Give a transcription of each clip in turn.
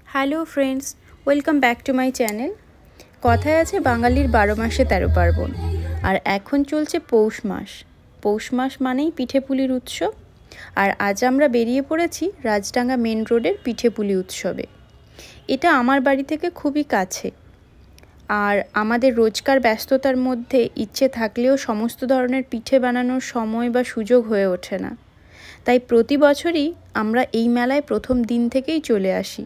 Hello friends, welcome back to my channel. কথায় আছে বাঙালির 12 মাসে 13 পার্বণ, আর এখন চলছে পৌষ মাস। পৌষ মাস মানেই পিঠেপুলির উৎসব। আর আজ আমরা বেরিয়ে পড়েছি রাজডাঙ্গা মেন রোডের পিঠেপুলি উৎসবে। এটা আমার বাড়ি থেকে খুবই কাছে, আর আমাদের রোজকার ব্যস্ততার মধ্যে ইচ্ছে থাকলেও সমস্ত ধরনের পিঠে বানানোর সময় বা সুযোগ হয়ে ওঠে না। তাই প্রতি বছরই আমরা এই মেলায় প্রথম দিন থেকেই চলে আসি।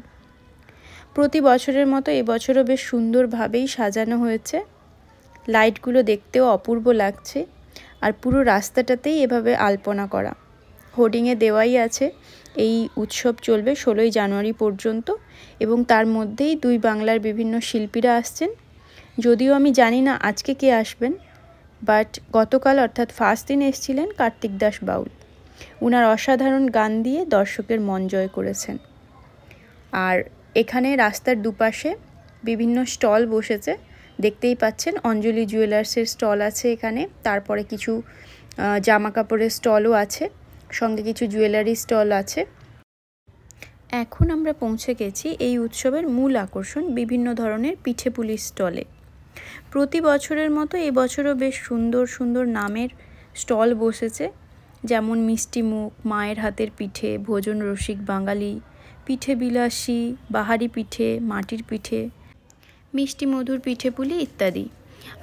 প্রতি বছরের মতো এবছরও বেশ সুন্দরভাবেই সাজানো হয়েছে। লাইটগুলো দেখতেও অপূর্ব লাগছে, আর পুরো রাস্তাটাতেই এভাবে আলপনা করা। হোর্ডিংয়ে দেওয়াই আছে এই উৎসব চলবে 16ই জানুয়ারি পর্যন্ত, এবং তার মধ্যেই দুই বাংলার বিভিন্ন শিল্পীরা আসছেন। যদিও আমি জানি না আজকে কে আসবেন, বাট গতকাল অর্থাৎ ফার্স্ট দিন এসেছিলেন কার্তিক দাস বাউল। উনার অসাধারণ গান দিয়ে দর্শকের মন জয় করেছেন। আর এখানে রাস্তার দুপাশে বিভিন্ন স্টল বসেছে, দেখতেই পাচ্ছেন। অঞ্জলি জুয়েলার্সের স্টল আছে এখানে, তারপরে কিছু জামা কাপড়ের স্টলও আছে, সঙ্গে কিছু জুয়েলারি স্টল আছে। এখন আমরা পৌঁছে গেছি এই উৎসবের মূল আকর্ষণ বিভিন্ন ধরনের পিঠেপুলির স্টলে। প্রতি বছরের মতো এবছরও বেশ সুন্দর সুন্দর নামের স্টল বসেছে, যেমন মিষ্টিমুখ, মায়ের হাতের পিঠে, ভোজন রসিক বাঙালি, পিঠে বিলাসী, বাহারি পিঠে, মাটির পিঠে, মিষ্টি মধুর পিঠেপুলি ইত্যাদি।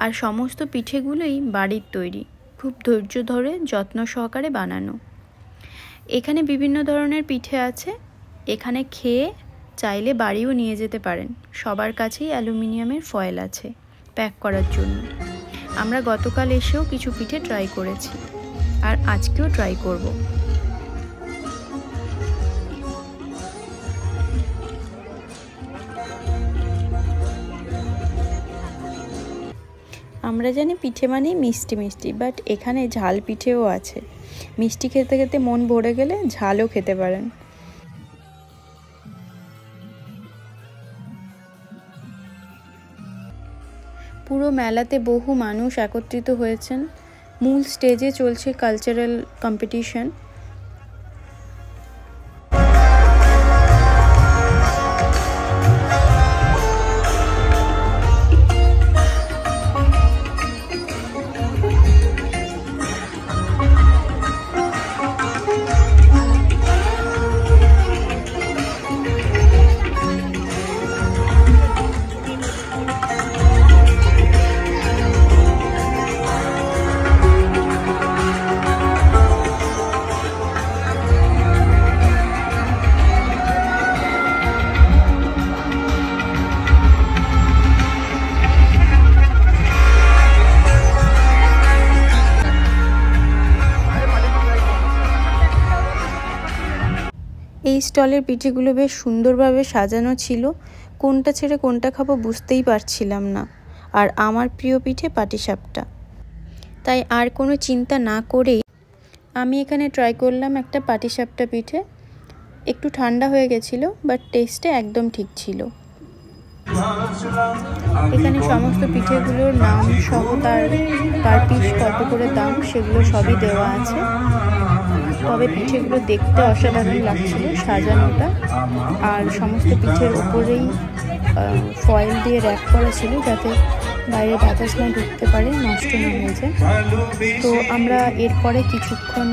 আর সমস্ত পিঠেগুলোই বাড়ির তৈরি, খুব ধৈর্য ধরে যত্ন সহকারে বানানো। এখানে বিভিন্ন ধরনের পিঠে আছে, এখানে খেয়ে চাইলে বাড়িও নিয়ে যেতে পারেন। সবার কাছেই অ্যালুমিনিয়ামের ফয়েল আছে প্যাক করার জন্য। আমরা গতকাল এসেও কিছু পিঠে ট্রাই করেছি, আর আজকেও ট্রাই করব। আমরা জানি পিঠে মানেই মিষ্টি মিষ্টি, বাট এখানে ঝাল পিঠেও আছে। মিষ্টি খেতে খেতে মন ভরে গেলে ঝালও খেতে পারেন। পুরো মেলাতে বহু মানুষ একত্রিত হয়েছেন। মূল স্টেজে চলছে কালচারাল কম্পিটিশন। এই স্টলের পিঠেগুলো বেশ সুন্দরভাবে সাজানো ছিল। কোনটা ছেড়ে কোনটা খাবো বুঝতেই পারছিলাম না। আর আমার প্রিয় পিঠে পাটিসাপটা। তাই আর কোনো চিন্তা না করেই আমি এখানে ট্রাই করলাম একটা পাটিসাপটা পিঠে। একটু ঠান্ডা হয়ে গেছিলো, বাট টেস্টে একদম ঠিক ছিল। এখানে সমস্ত পিঠেগুলোর নাম সহ তার পার পিস কত করে দাম সেগুলো সবই দেওয়া আছে। তবে পিঠেগুলো দেখতে অসাধারণ লাগছিল সাজানোটা, আর সমস্ত পিঠের ওপরেই ফয়েল দিয়ে র্যাপ করা ছিল যাতে বাইরে বাতাস না ঢুকতে পারে, নষ্ট না হয়ে যায়। তো আমরা এরপরে কিছুক্ষণ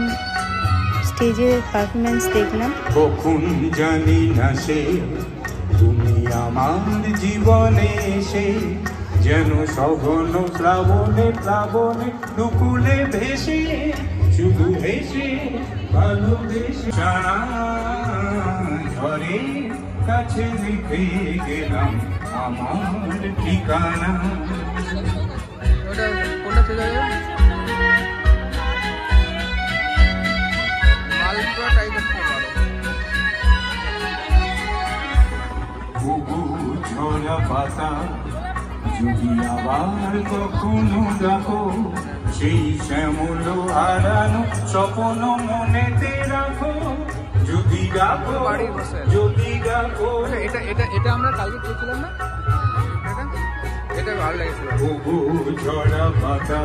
স্টেজে পারফরমেন্স দেখলাম। কখন জানি না সে তুমি আমার জীবনে এসে যেন সঘন প্লাবনে প্লাবনে দুকুলে ভেসে, শুধু ভেসে ভালোবেসে সারা ঝরে কাছে লিখে গেলাম আমার ঠিকানা। ঝরা পাতা যদি আবার কখনো দেখো, সেই শ্যামল হারানো স্বপ্ন মনেতে রাখো। যদি ডাকো, যদি ডাকো, এটা এটা এটা আমরা কালকে খেয়েছিলাম না, এটা ভালো লেগেছিল। ঝরা পাতা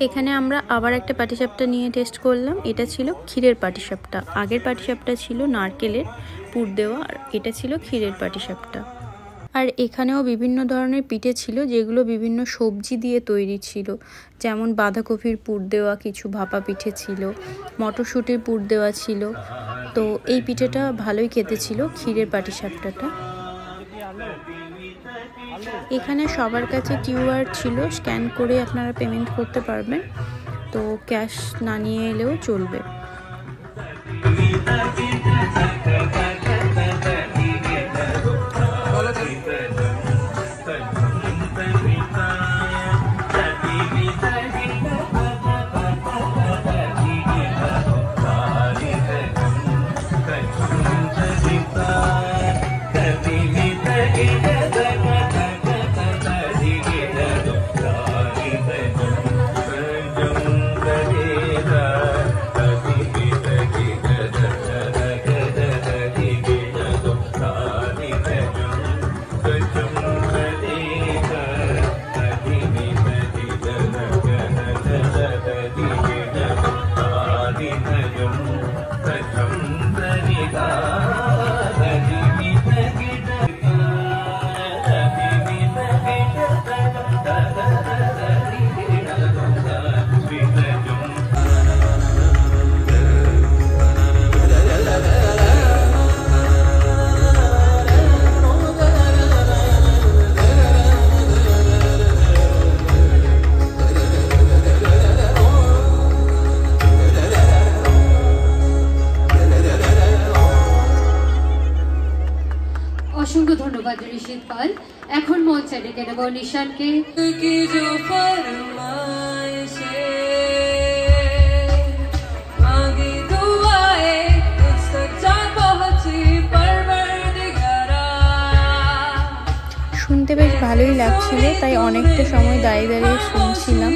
এখানে আমরা আবার একটা পাটিসাপটা নিয়ে টেস্ট করলাম। এটা ছিল ক্ষীরের পাটিসাপটা। আগের পাটিসাপটা ছিল নারকেলের পুর দেওয়া, আর এটা ছিল ক্ষীরের পাটিসাপটা। আর এখানেও বিভিন্ন ধরনের পিঠে ছিল, যেগুলো বিভিন্ন সবজি দিয়ে তৈরি ছিল। যেমন বাঁধাকপির পুর দেওয়া কিছু ভাপা পিঠে ছিল, মটরশুঁটির পুর দেওয়া ছিল। তো এই পিঠেটা ভালোই খেতে ছিল, ক্ষীরের পাটিসাপটাটা। এখানে সবার কাছে কিউআর ছিল, স্ক্যান করে আপনারা পেমেন্ট করতে পারবেন। তো ক্যাশ না নিয়ে এলেও চলবে। অসংখ্য ধন্যবাদ ঋষিত পাল। এখন মঞ্চে ডেকে নেব নিশানকে। শুনতে বেশ ভালোই লাগছিল, তাই অনেকটা সময় দাঁড়িয়ে দাঁড়িয়ে শুনছিলাম।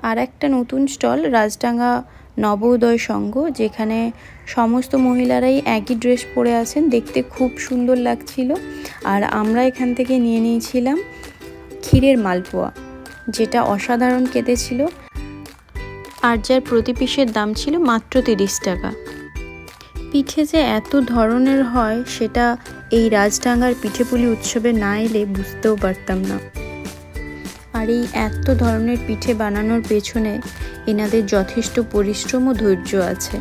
আর একটা নতুন স্টল রাজডাঙ্গা নবোদয় সংঘ, যেখানে সমস্ত মহিলারাই একই ড্রেস পরে আছেন, দেখতে খুব সুন্দর লাগছিল। আর আমরা এখান থেকে নিয়ে নিয়েছিলাম ক্ষীরের মালপোয়া, যেটা অসাধারণ খেতে ছিল, আর যার প্রতি পিসের দাম ছিল মাত্র 30 টাকা। পিঠে যে এত ধরনের হয় সেটা এই রাজডাঙ্গার পিঠেপুলি উৎসবে না এলে বুঝতেও পারতাম না। আর এই এত ধরনের পিঠে বানানোর পেছনে এনাদের যথেষ্ট পরিশ্রম ও ধৈর্য আছে।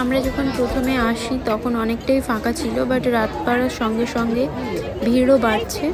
আমরা যখন প্রথমে আসি তখন অনেকটাই ফাঁকা ছিল, বাট রাত বাড়ার সঙ্গে সঙ্গে ভিড়ও বাড়ছে।